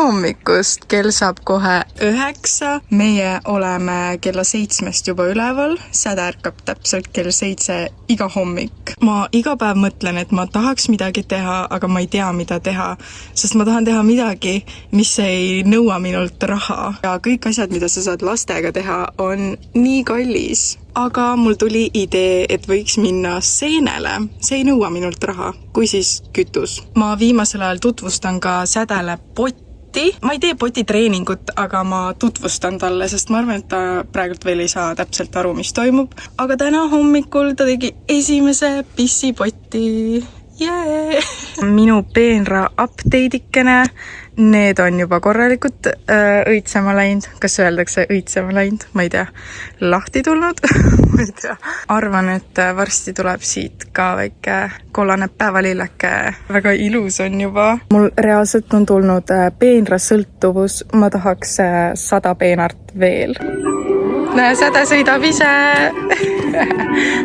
hommikust, kell saab kohe 9. Meie oleme kella 7 juba üleval, Säde ärkab täpselt kell 7 iga hommik. Ma iga päev mõtlen, et ma tahaks midagi teha, aga ma ei tea, mida teha, sest ma tahan teha midagi, mis ei nõua minult raha. Ja kõik asjad, mida sa saad lastega teha, on nii kallis. Aga mul tuli idee, et võiks minna seenele. See ei nõua minult raha, kui siis kütus. Ma viimasel ajal tutvustan ka Sädele potti. Ma ei tee potitreeningut, aga ma tutvustan talle, sest ma arvan, et ta praegult veel ei saa täpselt aru, mis toimub. Aga täna hommikul ta tegi esimese pissipoti. Yeah! Minu peenra update'ikene. Need on juba korralikult õitsema läinud. Kas öeldakse õitsema läinud? Ma ei tea. Lahti tulnud? Ma ei tea. Arvan, et varsti tuleb siit ka väike kollane päevalilleke. Väga ilus on juba. Mul reaalselt on tulnud peenra sõltuvus. Ma tahaks 100 peenart veel. Näe, Säde sõidab ise.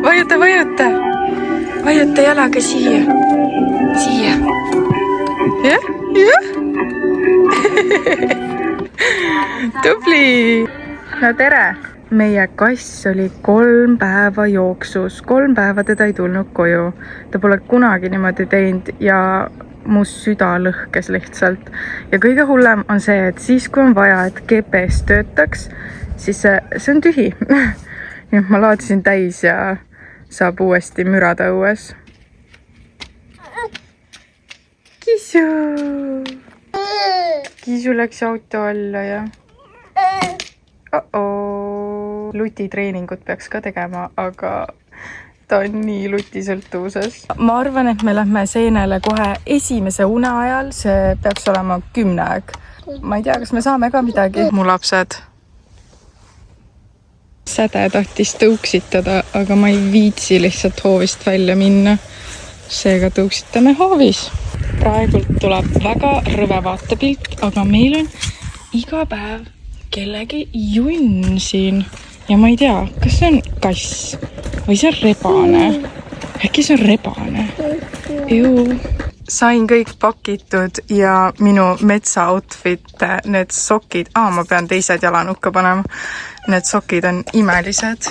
Vajuta, vajuta. Vajuta jalaga siia. Siia. Jah? Jah? Tubli! No tere! Meie kass oli 3 päeva jooksus. 3 päeva teda ei tulnud koju. Ta pole kunagi niimoodi teinud ja mu süda lõhkes lihtsalt. Ja kõige hullem on see, et siis kui on vaja, et GPS töötaks, siis see on tühi. Nii et ma laadisin täis ja saab uuesti mürada õues. Kisu! Kisu läks auto alla ja... Lutitreeningut peaks ka tegema, aga ta on nii lutisõltuvuses. Ma arvan, et me lähme seenele kohe esimese une ajal. See peaks olema 10 aeg. Ma ei tea, kas me saame ka midagi. Mu lapsed. Säde tahtis tõuksitada, aga ma ei viitsi lihtsalt hoovist välja minna. Seega tõuksitame hoovis. Praegult tuleb väga rõve vaatepilt, aga meil on iga päev kellegi junn siin. Ja ma ei tea, kas see on kass või see on rebane. Äkki see on rebane? Juu. Sain kõik pakitud ja minu metsa outfit, need sokid. Ma pean teised jalanukka panema. Need sokid on imelised.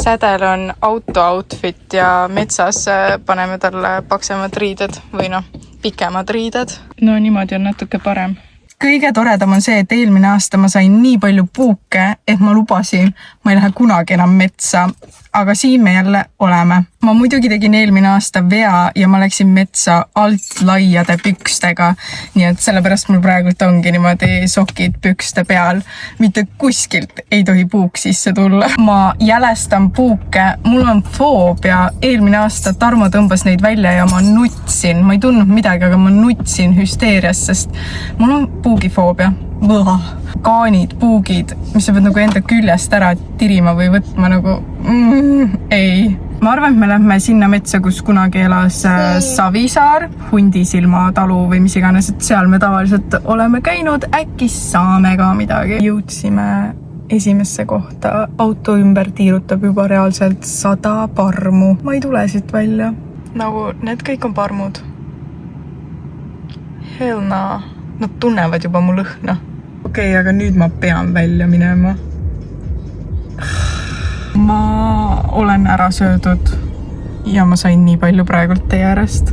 Sädel on auto outfit ja metsas paneme talle paksemad riided või pikemad riided. No niimoodi on natuke parem. Kõige toredam on see, et eelmine aasta ma sain nii palju puuke, et ma lubasin, ma ei lähe kunagi enam metsa. Aga siin me jälle oleme. Ma muidugi tegin eelmine aasta vea ja ma läksin metsa alt laiade pükstega. Nii et sellepärast mul praegult ongi niimoodi sokid pükste peal. Mitte kuskilt ei tohi puuk sisse tulla. Ma jälestan puuke. Mul on foobia. Eelmine aasta Tarmo tõmbas neid välja ja ma nutsin. Ma ei tundnud midagi, aga ma nutsin hüsteerias, sest mul on puugifoobia. Kaanid, puugid, mis sa pead nagu enda küljest ära tirima või võtma nagu ei. Ma arvan, et me lähme sinna metsa, kus kunagi elas Savisaar, Hundisilma talu või mis iganes, et seal me tavaliselt oleme käinud, äkki saame ka midagi. Jõudsime esimesse kohta. Auto ümber tiirutab juba reaalselt 100 parmu. Ma ei tule siit välja. Nagu need kõik on parmud. Hell no. Nad tunnevad juba mu lõhna. Okei, aga nüüd ma pean välja minema. Ma olen ära söödud ja ma sain nii palju praegult tee äärest.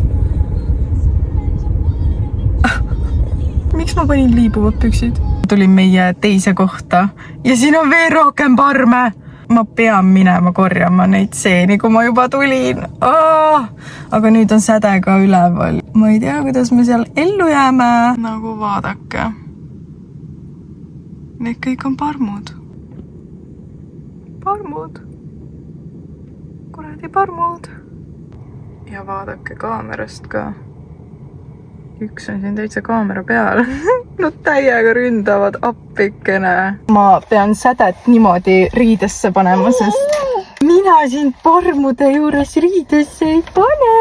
Miks ma panin liibuvad püksid? Tulin meie teise kohta ja siin on veel rohkem parme. Ma pean minema korjama neid seeni, kui ma juba tulin. Aga nüüd on Säde ka üleval. Ma ei tea, kuidas me seal ellu jääme. Nagu vaadake. Need kõik on parmud. Parmud. Kuradi parmud. Ja vaadake kaamerast ka. Üks on siin täitsa kaamera peal. Nad täiega ründavad appikene. Ma pean Sädet niimoodi riidesse panema, sest mina siin parmude juures riidesse ei pane.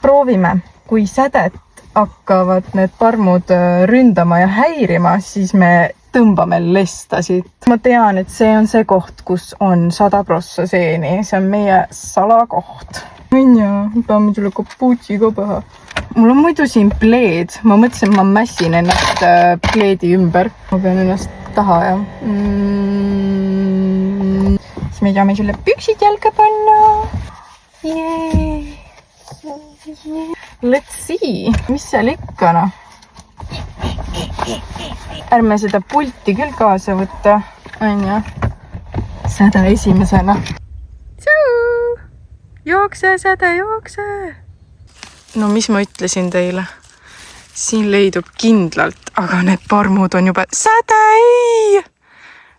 Proovime, kui Sädet hakkavad need parmud ründama ja häirima, siis me tõmbame lestasid. Ma tean, et see on see koht, kus on 100% seeni. See on meie salakoht. Onja, peame selle kapuutsi ka pähe. Mul on muidu siin pleed. Ma mõtlesin, ma mässin ennast pleedi ümber. Ma pean ennast taha ja... Siis me saame sulle püksid jalga panna. Let's see. Mis seal ikka, noh? Ärme seda pulti küll kaasa võtta. Onja. Säde esimesena. Tšuu! Jookse, säde, jookse! No mis ma ütlesin teile? Siin leidub kindlalt, aga need parmud on juba... Säde, ei!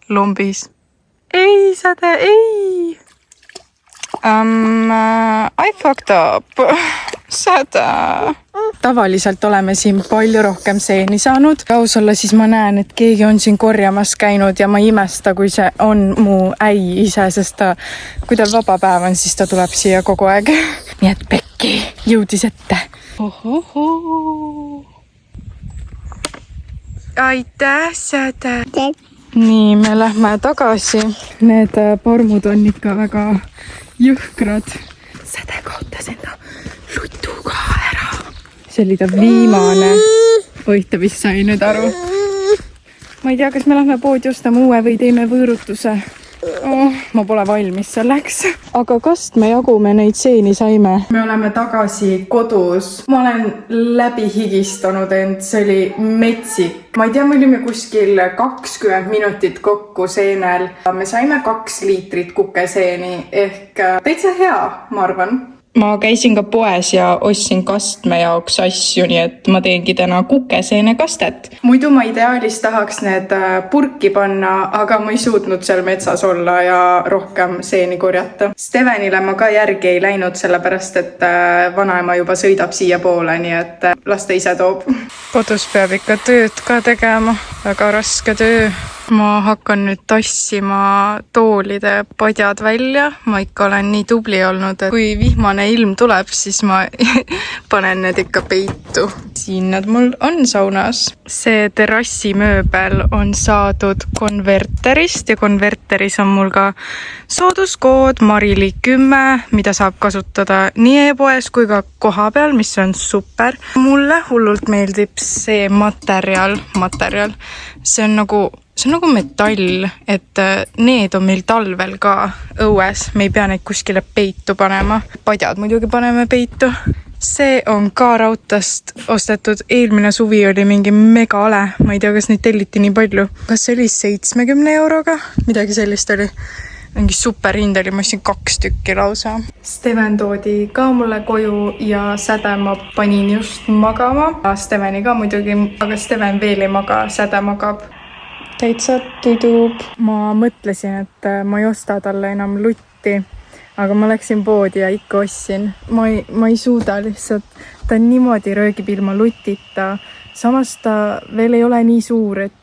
Lombis. Ei, säde, ei! I fucked up. Säde. Tavaliselt oleme siin palju rohkem seeni saanud. Aus olla, siis ma näen, et keegi on siin korjamas käinud ja ma imesta, kui see on mu äi ise, sest kui ta vaba päev on, siis ta tuleb siia kogu aeg. Nii et Pekki jõudis ette. Aitäh, säde. Nii, me lähme tagasi. Need pormud on ikka väga jõhkrad. Säde kaotas enda lutuga ära. See oli ta viimane. Oih, ta vist sai nüüd aru. Ma ei tea, kas me lähme poodi ostama uue või teeme võõrutuse. Ma pole valmis selleks. Aga kast me jagu me neid seeni saime? Me oleme tagasi kodus. Ma olen läbi higistanud end. See oli metsik. Ma ei tea, me olime kuskil 20 minutit kokku seenel. Me saime 2 liitrit kukeseeni ehk täitsa hea, ma arvan. Ma käisin ka poes ja ostsin kastme jaoks asju, nii et ma teengi täna kukeseene kastet. Muidu ma ideaalis tahaks need purki panna, aga ma ei suutnud seal metsas olla ja rohkem seeni korjata. Stevenile ma ka järgi ei läinud, sellepärast et vanaema juba sõidab siia poole, nii et las ta ise toob. Kodus peab ikka tööd ka tegema, väga raske töö. Ma hakkan nüüd tassima toolide padjad välja. Ma ikka olen nii tubli olnud, et kui vihmane ilm tuleb, siis ma panen need ikka peitu. Siin nad mul on saunas. See terrassimööbel on saadud konverterist ja konverteris on mul ka sooduskood Marili 10, mida saab kasutada nii e-poes kui ka koha peal, mis on super. Mulle hullult meeldib see materjal. See on nagu metall, et need on meil talvel ka õues. Me ei pea neid kuskile peitu panema. Padjad muidugi paneme peitu. See on ka raudtast ostetud. Eelmine suvi oli mingi megale. Ma ei tea, kas neid telliti nii palju. Kas see oli 70 euroga? Midagi sellist oli. Mingi super hind oli, ma ostsin 2 tükki lausa. Steven toodi ka mulle koju ja säde ma panin just magama. Steveni ka muidugi, aga Steven veel ei maga, säde magab. Täitsa tudub. Ma mõtlesin, et ma ei osta talle enam lutti, aga ma läksin poodi ja ikka ostsin. Ma ei suuda lihtsalt. Ta niimoodi röögib ilma lutita. Samas ta veel ei ole nii suur, et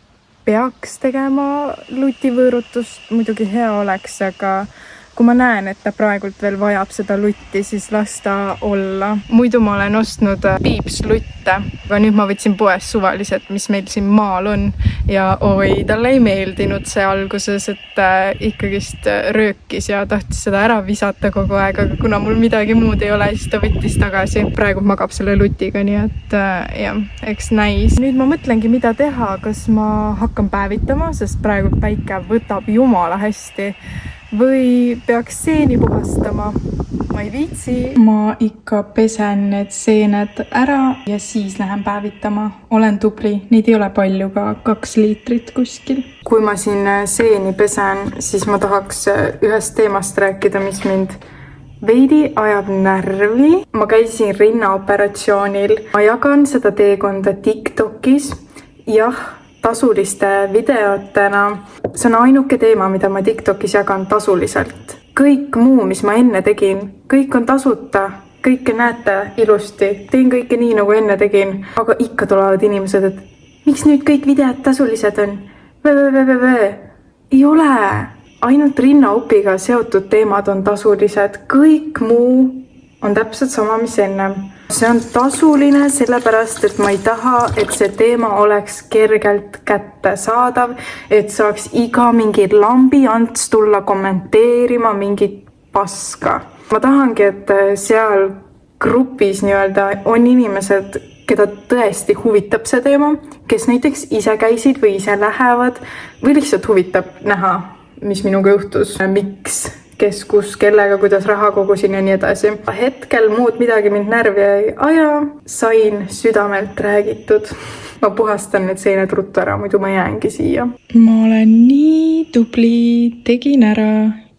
peaks tegema lutivõõrutust. Muidugi hea oleks, aga kui ma näen, et ta praegult veel vajab seda lutti, siis las ta olla. Muidu ma olen ostnud piipslutte, aga nüüd ma võtsin poes suvaliselt, mis meil siin maal on. Ja talle ei meeldinud see alguses, et ikkagist röökis ja tahtis seda ära visata kogu aeg, aga kuna mul midagi muud ei ole, siis ta võttis tagasi. Praegu magab selle lutiga, nii et jah, eks näis. Nüüd ma mõtlengi, mida teha, kas ma hakkan päevitama, sest praegu päike võtab jumala hästi. Või peaks seeni puhastama. Ma ei viitsi. Ma ikka pesen need seened ära ja siis lähen päevitama. Olen tubli. Neid ei ole palju, ka 2 liitrit kuskil. Kui ma siin seeni pesen, siis ma tahaks ühest teemast rääkida, mis mind veidi ajab närvi. Ma käisin rinnaoperatsioonil. Ma jagan seda teekonda TikTokis. Jah, tasuliste videotena. See on ainuke teema, mida ma TikTokis jagan tasuliselt. Kõik muu, mis ma enne tegin, kõik on tasuta. Kõike näete ilusti. Teen kõike nii, nagu enne tegin. Aga ikka tulevad inimesed, et miks nüüd kõik videod tasulised on? Ei ole. Ainult rinnaupiga seotud teemad on tasulised. Kõik muu on täpselt sama, mis ennem. See on tasuline sellepärast, et ma ei taha, et see teema oleks kergelt kätte saadav, et saaks iga mingi lambi ants tulla kommenteerima mingit paska. ma tahangi, et seal grupis nii-öelda on inimesed, keda tõesti huvitab see teema, kes näiteks ise käisid või ise lähevad või lihtsalt huvitab näha, mis minuga juhtus, miks, kes, kus, kellega, kuidas raha kogusin ja nii edasi. Hetkel muud midagi mind närvi ei aja, sain südamelt räägitud. Ma puhastan need seined ruttu ära, muidu ma jäängi siia. Ma olen nii tubli, tegin ära.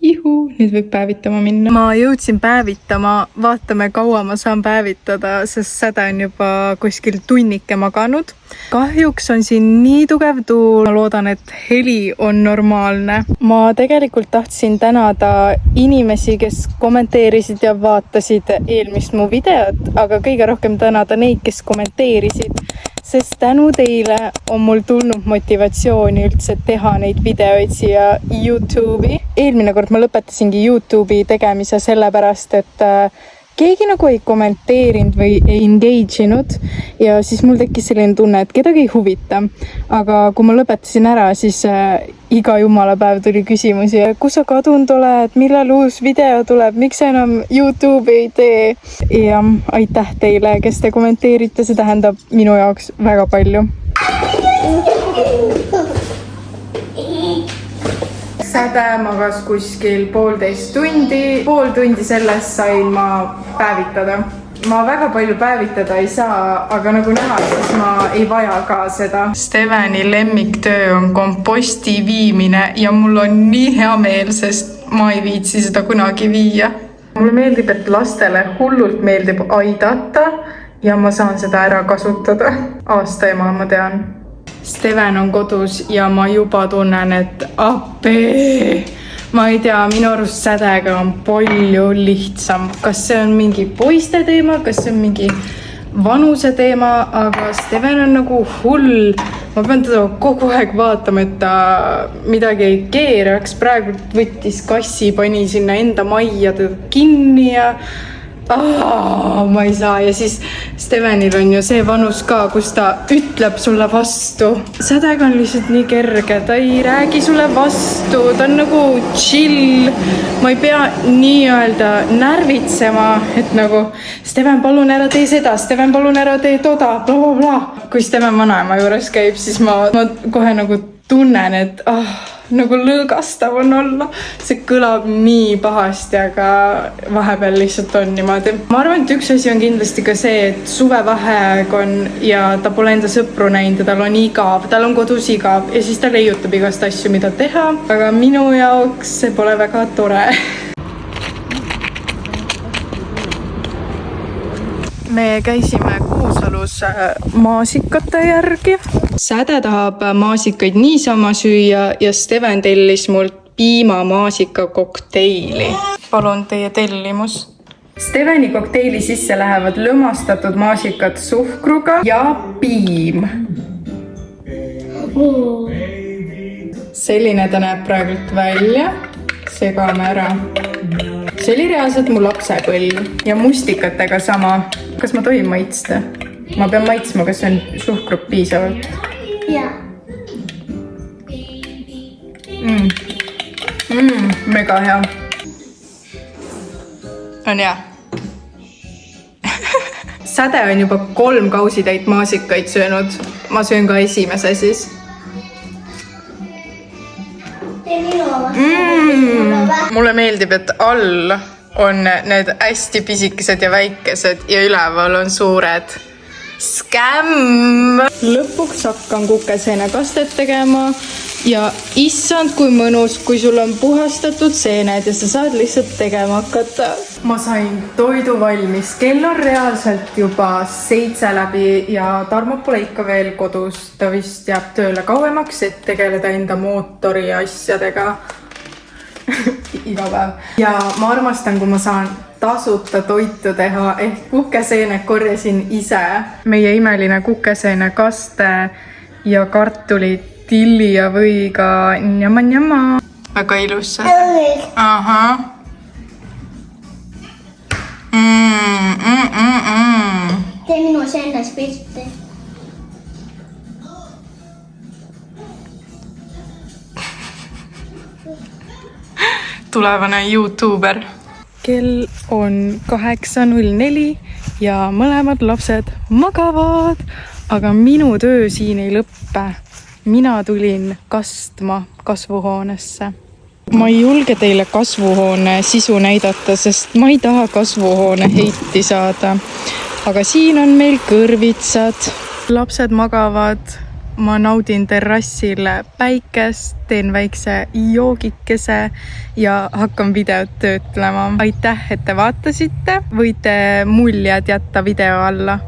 Juhu, nüüd võib päevitama minna. Ma jõudsin päevitama, vaatame kaua ma saan päevitada, sest Säde on juba kuskil tunnike maganud. Kahjuks on siin nii tugev tuul, ma loodan, et heli on normaalne. Ma tegelikult tahtsin tänada inimesi, kes kommenteerisid ja vaatasid eelmist mu videot, aga kõige rohkem tänada neid, kes kommenteerisid. Sest tänu teile on mul tulnud motivatsiooni üldse teha neid videoid siia YouTube'i. Eelmine kord ma lõpetasingi YouTube'i tegemise sellepärast, et keegi nagu ei kommenteerinud või ei engage inud ja siis mul tekkis selline tunne, et kedagi ei huvita. Aga kui ma lõpetasin ära, siis iga jumalapäev tuli küsimusi, kus sa kadunud oled, millal uus video tuleb, miks sa enam YouTube'i ei tee. Ja aitäh teile, kes te kommenteerite, see tähendab minu jaoks väga palju. Säde magas kuskil 1,5 tundi. Pool tundi sellest sain ma päevitada. Ma väga palju päevitada ei saa, aga nagu näha, siis ma ei vaja ka seda. Steveni lemmiktöö on komposti viimine ja mul on nii hea meel, sest ma ei viitsi seda kunagi viia. Mulle meeldib, et lastele hullult meeldib aidata ja ma saan seda ära kasutada. Aasta ema, ma tean. Steven on kodus ja ma juba tunnen, et appi. Ma ei tea, minu arust Sädega on palju lihtsam. Kas see on mingi poiste teema, kas see on mingi vanuse teema, aga Steven on nagu hull. Ma pean teda kogu aeg vaatama, et ta midagi ei keeraks. Praegu võttis kassi, pani sinna enda majja teda kinni ja ma ei saa. Ja siis Stevenil on ju see vanus ka, kus ta ütleb sulle vastu. Sädega on lihtsalt nii kerge, ta ei räägi sulle vastu, ta on nagu chill. Ma ei pea nii-öelda närvitsema, et nagu Steven, palun ära tee seda, Steven, palun ära tee toda, bla bla bla. Kui Steven vanaema juures käib, siis ma kohe nagu tunnen, et nagu lõõgastav on olla. See kõlab nii pahasti, aga vahepeal lihtsalt on niimoodi. Ma arvan, et üks asi on kindlasti ka see, et suvevaheaeg on ja ta pole enda sõpru näinud ja tal on igav, tal on kodus igav ja siis ta leiutab igast asju, mida teha. Aga minu jaoks see pole väga tore. Me käisime Kuusalus maasikate järgi. Säde tahab maasikaid niisama süüa ja Steven tellis mult piimamaasika kokteili. Palun teie tellimus. Steveni kokteili sisse lähevad lõmastatud maasikad suhkruga ja piim. Selline ta näeb praegult välja. Segame ära. See oli reaalselt mu lapsepõlv ja mustikatega sama. Kas ma tohin maitsta? Ma pean maitsma, kas on suhkrut piisavalt. Jaa. Mega hea. On hea. Säde on juba 3 kausitäit maasikaid söönud. Ma söön ka esimese siis. Mulle meeldib, et all on need hästi pisikesed ja väikesed ja üleval on suured. Skämm! Lõpuks hakkan kukeseene kastet tegema ja issand, kui mõnus, kui sul on puhastatud seened ja sa saad lihtsalt tegema hakata. Ma sain toidu valmis. Kell on reaalselt juba 7 läbi ja Tarmo pole ikka veel kodus. Ta vist jääb tööle kauemaks, et tegeleda enda mootori asjadega. Iga päev. Ja ma armastan, kui ma saan tasuta toitu teha, ehk kukeseene korjasin ise. Meie imeline kukeseene kaste ja kartulid tilli ja võiga njama. Väga ilus. Aha. Tee minu seenes pilti. Tulevane YouTuber. kell on 8:04 ja mõlemad lapsed magavad, aga minu töö siin ei lõppe. Mina tulin kastma kasvuhoonesse. Ma ei julge teile kasvuhoone sisu näidata, sest ma ei taha kasvuhoone heiti saada. Aga siin on meil kõrvitsad. Lapsed magavad. Ma naudin terrassil päikest, teen väikse joogikese ja hakkan videot töötlema. Aitäh, et te vaatasite. Võite muljed jätta video alla.